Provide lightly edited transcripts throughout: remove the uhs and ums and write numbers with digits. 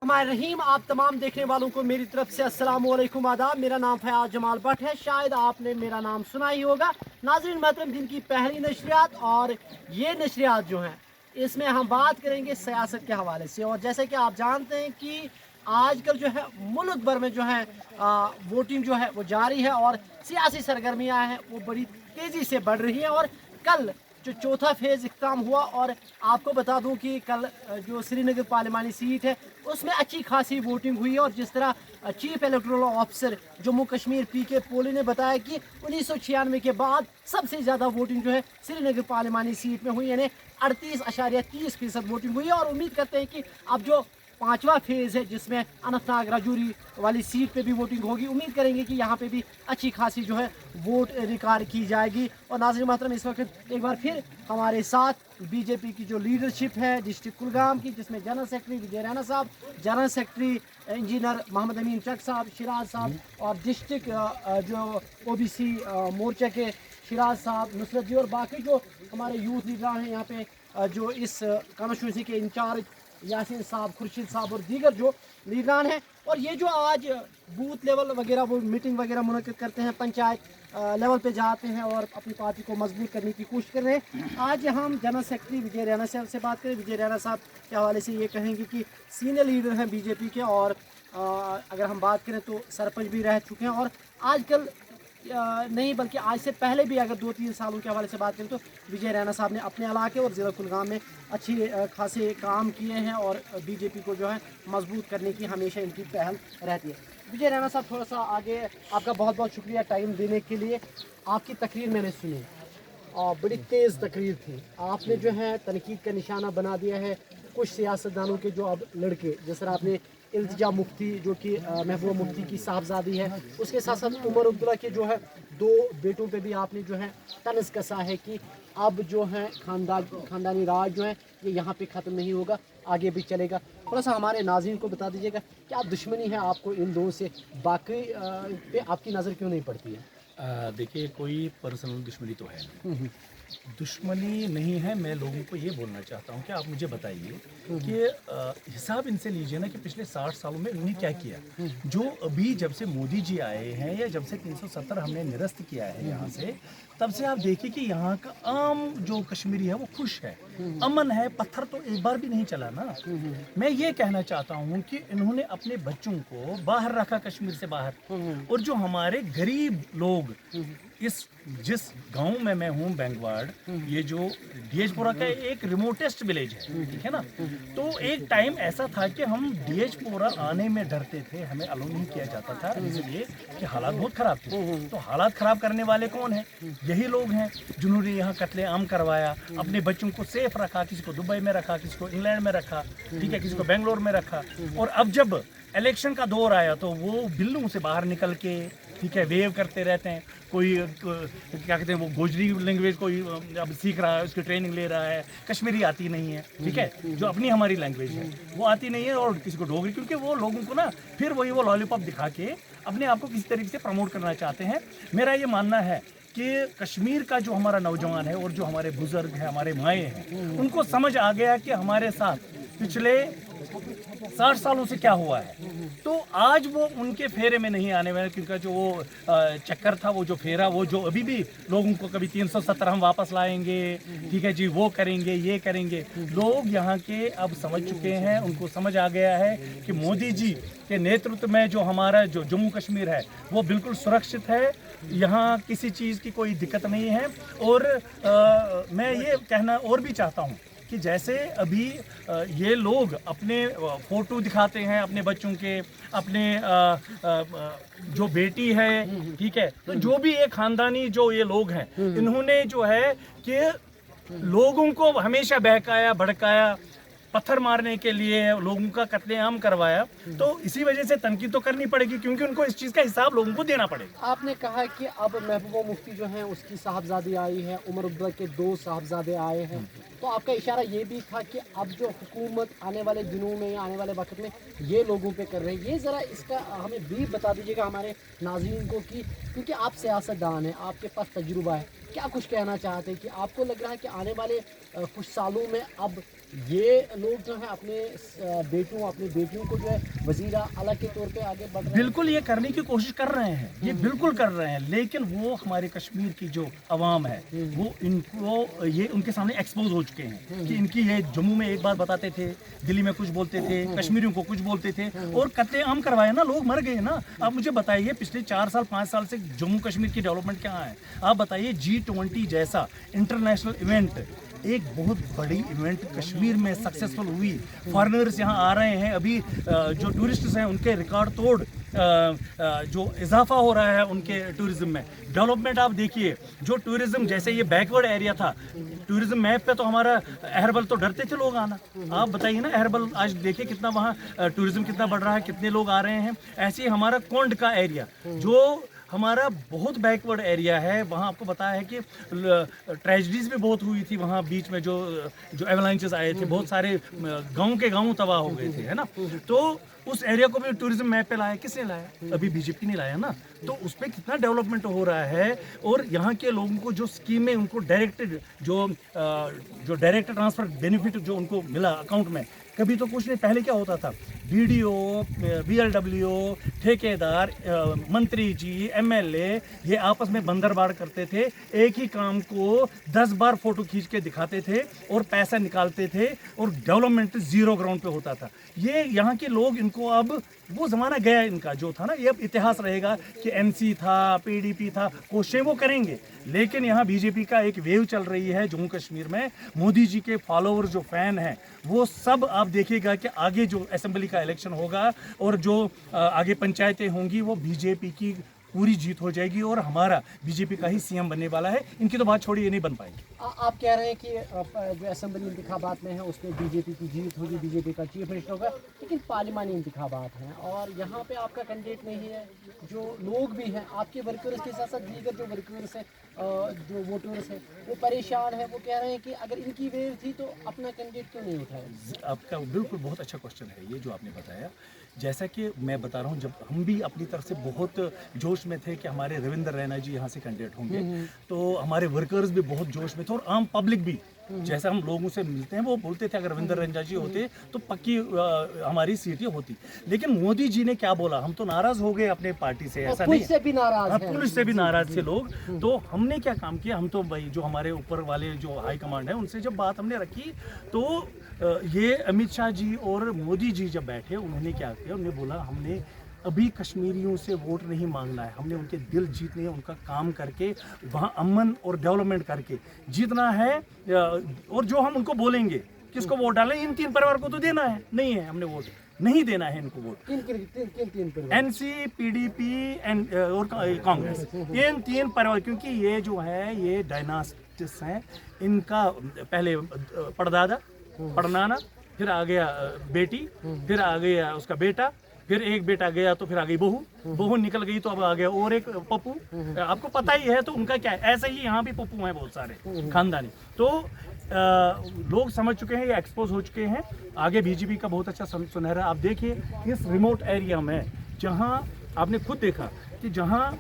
हमारे रहीम, आप तमाम देखने वालों को मेरी तरफ से अस्सलाम वालेकुम आदाब। मेरा नाम फयाज जमाल भट्ट है। शायद आपने मेरा नाम सुना ही होगा। नाज़रीन मोहतरम, दिन की पहली नशरियात और ये नशरियात जो हैं इसमें हम बात करेंगे सियासत के हवाले से। और जैसे कि आप जानते हैं कि आजकल जो है मुल्क भर में जो है वोटिंग जो है वो जारी है और सियासी सरगर्मियाँ हैं वो बड़ी तेज़ी से बढ़ रही हैं। और कल जो चौथा फेज़ इख्तिताम हुआ और आपको बता दूं कि कल जो श्रीनगर पार्लिमानी सीट है उसमें अच्छी खासी वोटिंग हुई है। और जिस तरह chief electoral officer Jammu Kashmir PK Pole ने बताया कि 1996 के बाद सबसे ज़्यादा वोटिंग जो है श्रीनगर पार्लिमानी सीट में हुई, यानी 38.30% वोटिंग हुई है। और उम्मीद करते हैं कि अब जो पांचवा फेज़ है जिसमें अनंतनाग राजौरी वाली सीट पे भी वोटिंग होगी, उम्मीद करेंगे कि यहाँ पे भी अच्छी खासी जो है वोट रिकॉर्ड की जाएगी। और नाज़रीन मोहतरम, इस वक्त एक बार फिर हमारे साथ बीजेपी की जो लीडरशिप है डिस्ट्रिक्ट कुलगाम की, जिसमें जनरल सेक्रेटरी विजय रैना साहब, जनरल सेक्रेटरी इंजीनियर मोहम्मद अमीन चक साहब, शिराज साहब, और डिस्ट्रिक्ट जो ओबीसी मोर्चा के शिराज साहब, नुसरत जी, और बाकी जो हमारे यूथ लीडर हैं यहाँ पे जो इस कॉन्स्टिट्यूंसी के इंचार्ज यासीन साहब, खुर्शीद साहब और दीगर जो लीडरान हैं। और ये जो आज बूथ लेवल वगैरह वो मीटिंग वगैरह मुनक़िद करते हैं, पंचायत लेवल पे जाते हैं और अपनी पार्टी को मजबूत करने की कोशिश कर रहे हैं। आज हम जनरल सेक्रेटरी विजय रैना साहब से बात करें। विजय रैना साहब के हवाले से ये कहेंगे कि सीनियर लीडर हैं बीजेपी के, और अगर हम बात करें तो सरपंच भी रह चुके हैं। और आजकल नहीं बल्कि आज से पहले भी अगर 2-3 सालों के हवाले से बात करें तो विजय रैना साहब ने अपने इलाके और ज़िला कुलगाम में अच्छे खासे काम किए हैं और बीजेपी को जो है मजबूत करने की हमेशा इनकी पहल रहती है। विजय रैना साहब, थोड़ा सा आगे, आपका बहुत बहुत शुक्रिया टाइम देने के लिए। आपकी तकरीर मैंने सुनी और बड़ी तेज़ तकरीर थी। आपने जो है तनकीद का निशाना बना दिया है कुछ सियासतदानों के जो अब लड़के, जिस तरह आपने इल्तिजा मुफ्ती जो कि महबूबा मुफ्ती की साहबजादी है, उसके साथ साथ उमर अब्दुल्ला के जो है 2 बेटों पे भी आपने जो है तनज़ कसा है कि अब जो है ख़ानदानी राज जो है ये यहाँ पे ख़त्म नहीं होगा, आगे भी चलेगा। थोड़ा सा हमारे नाज़रीन को बता दीजिएगा क्या दुश्मनी है आपको इन दोनों से, बाकी पे आपकी नज़र क्यों नहीं पड़ती है? देखिए, कोई पर्सनल दुश्मनी तो है नहीं, दुश्मनी नहीं है। मैं लोगों को ये बोलना चाहता हूँ कि आप मुझे बताइए कि हिसाब इनसे लीजिए ना कि पिछले 60 सालों में उन्होंने क्या किया। जो अभी जब से मोदी जी आए हैं या जब से 370 हमने निरस्त किया है यहाँ से, तब से आप देखिए कि यहाँ का आम जो कश्मीरी है वो खुश है, अमन है, पत्थर तो एक बार भी नहीं चला ना। मैं ये कहना चाहता हूँ कि इन्होंने अपने बच्चों को बाहर रखा, कश्मीर से बाहर, और जो हमारे गरीब लोग जिस गांव में मैं हूँ बेंगवाड़, ये जो डीएचपुरा का एक रिमोटेस्ट विलेज है, ठीक है ना। तो एक टाइम ऐसा था कि हम डीएचपुरा आने में डरते थे, हमें अलाउ नहीं किया जाता था, इसलिए कि हालात बहुत खराब थे। तो हालात खराब करने वाले कौन हैं? यही लोग हैं जिन्होंने यहाँ कत्ले आम करवाया, अपने बच्चों को सेफ रखा, किसी को दुबई में रखा, किसी को इंग्लैंड में रखा, ठीक है, किसी को बेंगलोर में रखा। और अब जब इलेक्शन का दौर आया तो वो बिल्लों से बाहर निकल के, ठीक है, वेव करते रहते हैं। कोई क्या कहते हैं, वो गोजरी लैंग्वेज कोई अब सीख रहा है, उसकी ट्रेनिंग ले रहा है, कश्मीरी आती नहीं है, ठीक है, जो अपनी हमारी लैंग्वेज है वो आती नहीं है, और किसी को डोगरी, क्योंकि वो लोगों को ना फिर वही वो लॉलीपॉप दिखा के अपने आप को किसी तरीके से प्रमोट करना चाहते हैं। मेरा ये मानना है कि कश्मीर का जो हमारा नौजवान है और जो हमारे बुजुर्ग हैं, हमारे माएँ हैं, उनको समझ आ गया कि हमारे साथ पिछले 60 सालों से क्या हुआ है। तो आज वो उनके फेरे में नहीं आने वाले, क्योंकि जो वो चक्कर था, वो जो फेरा, वो जो अभी भी लोगों को कभी 370 हम वापस लाएंगे, ठीक है जी, वो करेंगे, ये करेंगे। लोग यहाँ के अब समझ चुके हैं, उनको समझ आ गया है कि मोदी जी के नेतृत्व में जो हमारा जो जम्मू कश्मीर है वो बिल्कुल सुरक्षित है, यहाँ किसी चीज़ की कोई दिक्कत नहीं है। और मैं ये कहना और भी चाहता हूँ कि जैसे अभी ये लोग अपने फ़ोटो दिखाते हैं अपने बच्चों के, अपने जो बेटी है, ठीक है, तो जो भी एक ख़ानदानी जो ये लोग हैं, इन्होंने जो है कि लोगों को हमेशा बहकाया, भड़काया, पत्थर मारने के लिए लोगों का कत्लेआम करवाया। तो इसी वजह से तनकीद तो करनी पड़ेगी, क्योंकि उनको इस चीज़ का हिसाब लोगों को देना पड़ेगा। आपने कहा कि अब महबूबा मुफ्ती जो हैं उसकी साहबजादी आई है, उमर अब्दुल्ला के 2 साहबजादे आए हैं, तो आपका इशारा ये भी था कि अब जो हुकूमत आने वाले दिनों में या आने वाले वक्त में ये लोगों पे कर रहे हैं, ये ज़रा इसका हमें ब्रीफ बता दीजिएगा हमारे नाज़रीन को, कि क्योंकि आप सियासतदान हैं, आपके पास तजुर्बा है, क्या कुछ कहना चाहते हैं कि आपको लग रहा है कि आने वाले कुछ सालों में अब ये लोग जो है अपने अपनी बेटियों को जो है वजीरा आला के तौर पे आगे बढ़ रहे हैं। बिल्कुल ये करने की कोशिश कर रहे हैं, ये बिल्कुल कर रहे हैं, लेकिन वो हमारे कश्मीर की जो अवाम है वो इनको ये उनके सामने एक्सपोज हो चुके हैं कि इनकी ये जम्मू में एक बात बताते थे, दिल्ली में कुछ बोलते थे, कश्मीरियों को कुछ बोलते थे और कत्लेआम करवाए ना, लोग मर गए ना। आप मुझे बताइए पिछले 4 साल 5 साल से जम्मू कश्मीर की डेवलपमेंट क्या है? आप बताइए G20 जैसा इंटरनेशनल इवेंट, एक बहुत बड़ी इवेंट कश्मीर में सक्सेसफुल हुई, फॉरेनर्स यहाँ आ रहे हैं, अभी जो टूरिस्ट्स हैं उनके रिकॉर्ड तोड़ जो इजाफा हो रहा है उनके टूरिज्म में। डेवलपमेंट आप देखिए, जो टूरिज्म जैसे ये बैकवर्ड एरिया था, टूरिज्म मैप पे तो हमारा अहरबल तो डरते थे लोग आना। आप बताइए ना, अहरबल आज देखिए कितना वहाँ टूरिज्म कितना बढ़ रहा है, कितने लोग आ रहे हैं। ऐसे ही हमारा कोंड का एरिया जो हमारा बहुत बैकवर्ड एरिया है, वहाँ आपको बताया है कि ट्रेजिडीज भी बहुत हुई थी वहाँ बीच में, जो एवलांचेस आए थे, बहुत सारे गांव के गांव तबाह हो गए थे, है ना। तो उस एरिया को भी टूरिज्म मैप पे लाया, किसने लाया? अभी बीजेपी ने लाया ना। तो उस पर कितना डेवलपमेंट हो रहा है और यहाँ के लोगों को जो स्कीमें उनको डायरेक्टेड जो डायरेक्ट ट्रांसफर बेनिफिट जो उनको मिला अकाउंट में, कभी तो कुछ नहीं। पहले क्या होता था, BDO, BLW, ठेकेदार, मंत्री जी, MLA ये आपस में बंदरबाड़ करते थे, एक ही काम को 10 बार फोटो खींच के दिखाते थे और पैसा निकालते थे और डेवलपमेंट जीरो ग्राउंड पे होता था। ये यहाँ के लोग, इनको अब वो ज़माना गया इनका जो था ना, ये अब इतिहास रहेगा कि NC था, PDP था, कोशिशें वो करेंगे। लेकिन यहाँ बीजेपी का एक वेव चल रही है जम्मू कश्मीर में। मोदी जी के फॉलोअर जो फैन हैं वो सब आप देखिएगा कि आगे जो असेंबली का इलेक्शन होगा और जो आगे पंचायतें होंगी वो बीजेपी की पूरी जीत हो जाएगी और हमारा बीजेपी का ही CM बनने वाला है। इनकी तो बात छोड़ी, ये नहीं बन पाएंगे। आप कह रहे हैं कि जो असेंबली इंतखाबात में है उसमें बीजेपी की जीत होगी, बीजेपी का चीफ मिनिस्टर होगा, लेकिन पार्लिमानी इंतखाबात हैं और यहाँ पे आपका कैंडिडेट नहीं है। जो लोग भी हैं आपके वर्कर्स के साथ साथ दीगर जो वर्कर्स हैं, जो वोटर्स हैं, वो परेशान हैं। वो कह रहे हैं कि अगर इनकी वेव थी तो अपना कैंडिडेट क्यों नहीं उठाया? आपका बिल्कुल बहुत अच्छा क्वेश्चन है ये जो आपने बताया। जैसा कि मैं बता रहा हूँ, जब हम भी अपनी तरफ से बहुत जोश में थे कि हमारे रविंद्र रैना जी यहाँ से कैंडिडेट होंगे, तो हमारे वर्कर्स भी बहुत जोश में थे और आम पब्लिक भी, जैसा हम लोगों से मिलते हैं वो बोलते थे अगर रविंद्र रैना जी होते तो पक्की हमारी सीटें होती। लेकिन मोदी जी ने क्या बोला, हम तो नाराज हो गए अपने पार्टी से, ऐसा नहीं, पुलिस से भी नाराज हैं। पुलिस से भी नाराज थे लोग। तो हमने क्या काम किया, हम तो भाई जो हमारे ऊपर वाले जो हाई कमांड है उनसे जब बात हमने रखी, तो ये अमित शाह जी और मोदी जी जब बैठे, उन्होंने क्या किया, उन्होंने बोला हमने अभी कश्मीरियों से वोट नहीं मांगना है, हमने उनके दिल जीतने हैं, उनका काम करके वहाँ अमन और डेवलपमेंट करके जीतना है। और जो हम उनको बोलेंगे किसको वोट डालें, इन 3 परिवार को तो देना है, नहीं है हमने वोट नहीं देना है इनको वोट। NC, PDP और कांग्रेस, इन 3 परिवार, क्योंकि ये जो है ये डायनास्टिस हैं। इनका पहले परदादा, परनाना, फिर आ गया बेटी, फिर आ गया उसका बेटा, फिर एक बेटा गया तो फिर आ गई बहू निकल गई तो अब आ गया और एक पप्पू। आपको पता ही है तो उनका क्या है, ऐसे ही यहाँ भी पप्पू हैं बहुत सारे खानदानी। तो लोग समझ चुके हैं, ये एक्सपोज हो चुके हैं। आगे बीजेपी का बहुत अच्छा सुनहरा, आप देखिए इस रिमोट एरिया में जहाँ आपने खुद देखा कि जहाँ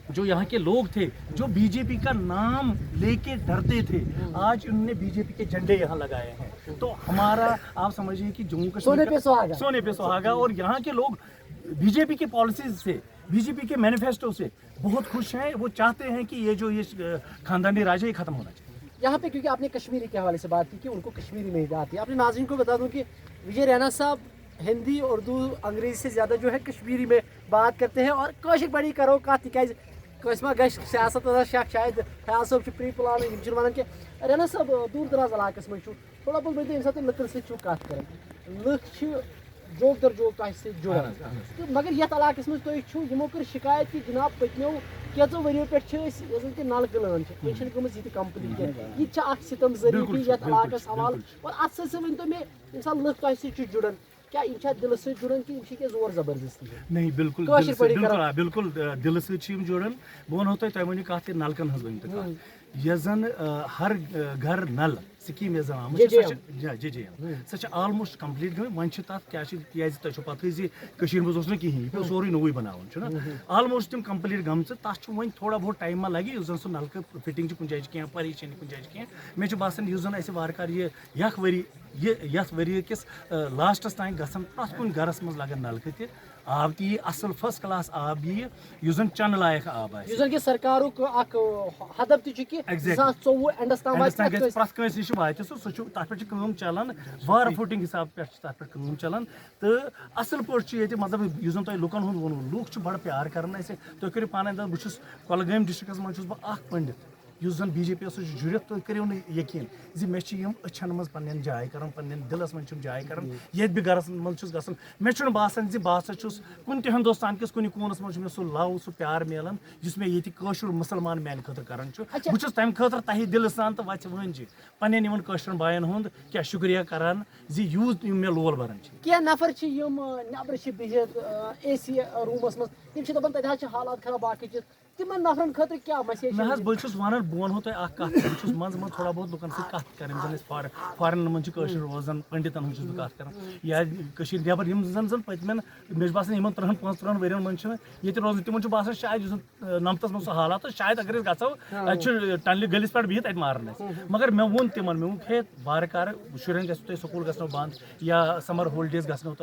जो यहाँ के लोग थे जो बीजेपी का नाम लेके डरते थे, आज उन्होंने बीजेपी के झंडे यहाँ लगाए हैं। तो हमारा आप समझिए कि जम्मू कश्मीर सोने पे सुहागा। और यहाँ के लोग बीजेपी के पॉलिसीज से, बीजेपी के मैनिफेस्टो से बहुत खुश हैं। वो चाहते हैं कि ये जो ये खानदानी राज है ये खत्म होना चाहिए। यहाँ पे क्योंकि आपने कश्मीरी के हवाले से बात की कि उनको कश्मीरी नहीं आती, आपने नाज़रीन को बता दूं कि विजय रैना साहब हिंदी, उर्दू, अंग्रेजी से ज़्यादा जो है कश्मीरी में बात करते हैं। और कोशिश बड़ी करो का तिकाज कसमा गश सियासत शक शायद फयाज साहब प्री प्लान वन कि रैना साहब दूर दराज इलाकस में थोड़ा बहुत वे ये लुकन से कत कर लुक जोक दर जोक से जुड़ान, तो मगर ये इलाकस में तुमो कर शिकायत कि जनाब पत्मो कैचो वरियो पे कि नल गलान गई कंप्लीट यह सितम जरिए ये इलाकस हवाल। और अत वन तो मे लुक तुम जुड़ान, क्या इन दिल से जुड़ान कि जोर जबरदस्ती नहीं, बिल्कुल बिल्कुल दिल से जुड़ान। बह वो तुम वन कत नलकन हज वन ये जन हर घर नल स्कीम यस जन सह ऑलमोस्ट कंप्लीट गई वन तथ क्या तुम पता कशीर मज कहें सोरे नोवे बनान ऑलमोस्ट तम कंप्लीट गम तथ वो थोड़ा बहुत टाइम मा लगे जन सह नलक फिटिंग कुछ जाए कह परेशानी कुछ जाए कह मे बसान यह वरी किस लास्टस तान गसन प्रथ कुन गरस मज लगन नलक त आब ती असल फर्स्ट क्लास आब यह जन चन लायक आब कि सरकारुक हदफ कि 2024 एंडस तम प्रथ कंस नश वात सह तथ पे चलान वार फुटिंग हिसाब पे तथ पे चलान तो असल पे मतलब यह तुम लुकन हूँ वो लुक बड़ प्यार कर तुम करो पान बहुत कुलगाम डिस्ट्रिक्स मज पंडित उस जन बीजेपी जुड़ित तुम करो यकीन मे अछन मज पन जाय कर दिलस मज जाय कर ये गरस मज गसान मे बसान बह कुन त हिंदुस्तान किस कुन कोनस मज मे सह लव सह प्यार मिलान जिस मे ये मुसलमान मान खतर कर बहुत तम खतर तह दिल सान तो वह वन पन्न कशरन बायन हुंद क्या शुक्रिया करान यूज मे लोल भरान क्या नफर नबर बिहित एसी रूमस मज तम दपान हालात खराब बाकी चीज तिमन नफरन खतर क्या मैसेज मैं बहुत वन बह वो कत मज मज थोड़ा बहुत लुकन सत कर फॉरन मज रोजान पंडितन हूँ कत कर या नबर जन पतमें मे बसान 3-5 वर्न मज रोजान तिमन बसान शायद 9 मज हालात शायद अगर गो टनल गलिस पे बिहित मारन मगर मे वो तिमन मे हे वार कार शुरन गो स्कूल गो बंद या समर हॉलीडेज गो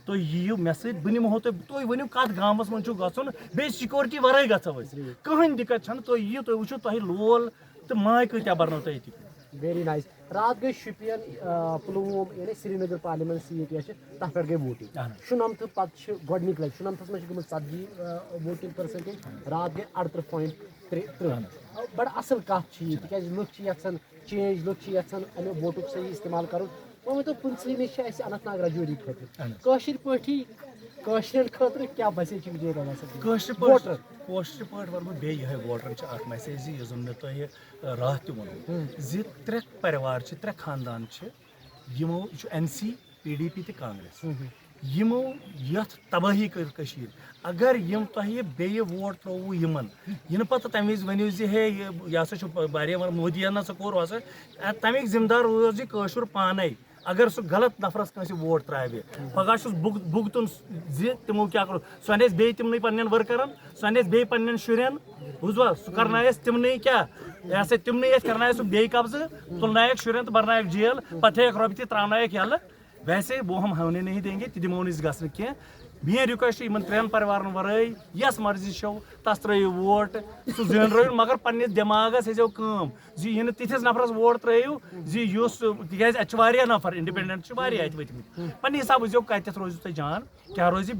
तो यीयू मे सो बह निमो तुम वनु कत गामस मज गन बे सिक्योरिटी वराई गो कहीं दिक्कत तुम यीयू तुम वो तुम लोल तो माय कत्या बरनो तुम ये वेरी नाइस रात गई शुपियन पुलवोम यानी श्रीनगर पार्लियामेंट सीट तथ पे गई वोटिंग शुनमत पे गोडनिक लग शुनमत मज गई 70 वोटिंग परसेंटेज रात गई 38.3 बड़ असल कत लुक यहां चेंज लुक यहां अमे वोटुक सही इस्तेमाल कर वो तो पुंसली मे अनंतनाग रजौरी खतर पे खतर क्या मैसेज कशर पे वो बे वोटर मैसेज यह मे तुम रात तु वो त्रे परिवार त्रे खानदान यमो NC PDP तो कांग्रेस यमो यथ तबाही कर अगर यम तुह बे वोट त्रो यमन यह पे तम वज वनो हे यह मोदी ना कोर तमिक जिम्मेदार रोज यह पाने अगर सह गलत नफरस कंस वोट त्रे पगह भुगतन तमो क्या करो सह अन बे तिमन पन्न वर्करन सह अन बे पन्न शुरन बुझवा सह कर तिमन क्या यह तिमन कर सह बे कब्ज तुलनायक शुरन तो बरनायक जेल पत्ते रोप त्रावनायक यल वैसे वो हम होने नहीं देंगे दिमो गसन कह मे रिक्वेस्ट इन 3 परिवार वरई यस मर्जी शो तस त्रो वोट सह जिन मगर पन्ने दिमागस कम यह तिथिस नफरस वोट त्रो तह नफर इंडिपेंडेंट वत पन्ने हिसाब वो कत रोज तुम जान क्या रोज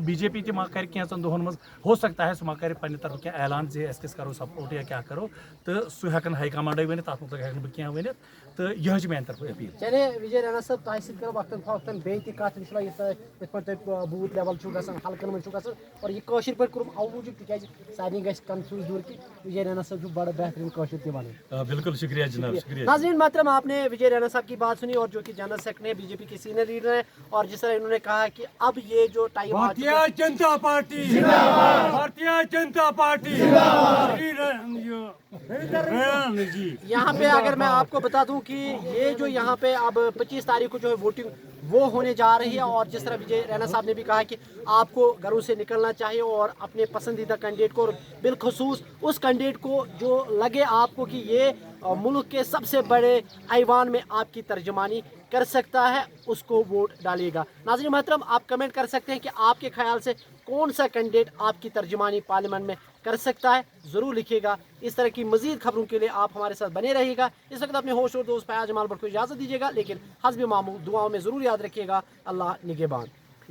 बीजेपी मा कर कैंचन दोहन मज हो सकता है सह कर पन्ने तरफ क्या ऐलान किस करो सपोर्ट या क्या करो तो सह हेकन हाई कमांडे वन तथ मुतल हेक बह क्या वन तो यह मेन तरफ अपील चले विजय रैना साहब तह सो वक्तन फवक्तन बे कत इंशाल्लाह बूथ लेवल हल्कन मज और यह पे कोर अव मूजूब तक सारे गि कन्फ्यूज दूर कि विजय रैना साहब बड़ा बेहतरीन कशर तन बिल्कुल शुक्रिया जनाब शुक्रिया नाज़रीन मोहतरम आपने विजय रैना साहब की बात सुनी और जो कि जनरल सेक्रेटरी है बीजेपी के सीनियर लीडर हैं और जिस तरह इन्होंने कहा कि अब ये जो time Bharatiya Janata party Bharatiya Janata party यहाँ पे अगर मैं आपको बता दूं कि ये जो यहाँ पे अब 25 तारीख को जो है वोटिंग वो होने जा रही है और जिस तरह विजय रैना साहब ने भी कहा कि आपको घरों से निकलना चाहिए और अपने पसंदीदा कैंडिडेट को बिलखसूस उस कैंडिडेट को जो लगे आपको कि ये मुल्क के सबसे बड़े ऐवान में आपकी तर्जमानी कर सकता है उसको वोट डालिएगा। नाज़रीन मोहतरम आप कमेंट कर सकते हैं कि आपके ख्याल से कौन सा कैंडिडेट आपकी तर्जमानी पार्लियामेंट में कर सकता है, ज़रूर लिखिएगा। इस तरह की मज़ीद खबरों के लिए आप हमारे साथ बने रहिएगा। इस वक्त अपने होस्ट और दोस्त फयाज जमाल भट्ट को इजाज़त दीजिएगा, लेकिन हस्ब मामूल दुआओं में ज़रूर याद रखिएगा। अल्लाह निगहबान।